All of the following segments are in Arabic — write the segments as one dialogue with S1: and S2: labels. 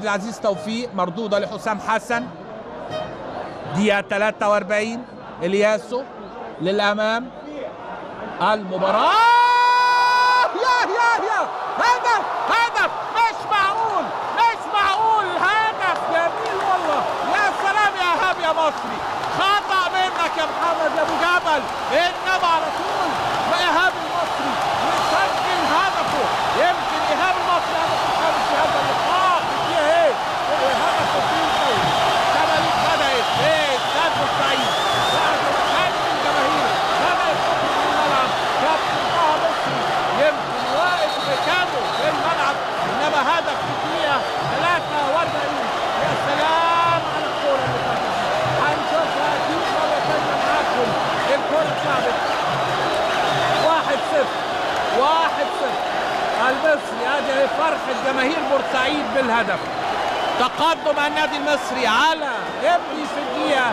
S1: العزيز توفيق مردوده لحسام حسن. دقيقة 43 الياسو للامام. المباراة يا هدف مش معقول هدف جميل والله. يا سلام يا ايهاب يا مصري، خطأ منك يا محمد ابو جبل، انما على طول ايهاب المصري يسجل هدفه. يمكن ايهاب المصري هدفه الخامس في هذا اللقاء. ايه هدف الدولي الزمالك بدأت استاد بورسعيد بعد ما كانت الجماهير بدأت تخرج من الملعب. كابتن طه مصري يمكن واقف مكانه في الملعب، انما هدف في الدقيقة 43. يا سلام على الكورة اللي فاتت، هنشوفها اكيد مرة ثانية معاكم. الكورة اتلعبت 1-0 المصري. ادي فرحة جماهير بورسعيد بالهدف. تقدم النادي المصري على ابني في الدقيقة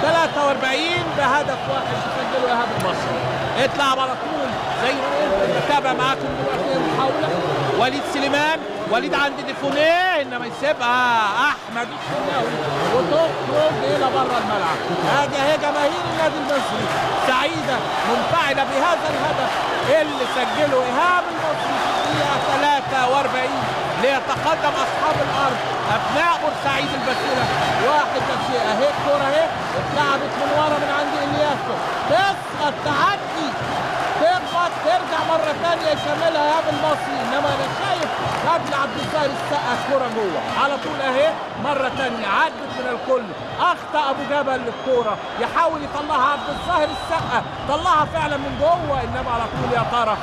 S1: 43 بهدف واحد يسجله ايهاب المصري. اتلعب على طول زي ما قلت. بتابع معاكم دلوقتي المحاولة. وليد سليمان، وليد عند ديفونيه، انما يسيبها احمد الشناوي وتخرج الى بره الملعب. ادي اهي جماهير النادي المصري سعيدة منفعلة بهذا الهدف اللي سجله ايهاب المصري في الدقيقة 43 ليتقدم اصحاب الارض ابناء بورسعيد البسيله 1-0. اهي الكوره اهي اتلعبت من ورا من عند الياسو، تسقط تعدي تخبط ترجع مره ثانيه يكملها ايهاب المصري، انما انا شايف قبل عبد الظاهر السقا الكوره جوه على طول اهي مره ثانيه عدت من الكل. اخطا ابو جبل للكوره، يحاول يطلعها عبد الظاهر السقا، طلعها فعلا من جوه، انما على طول يا ترى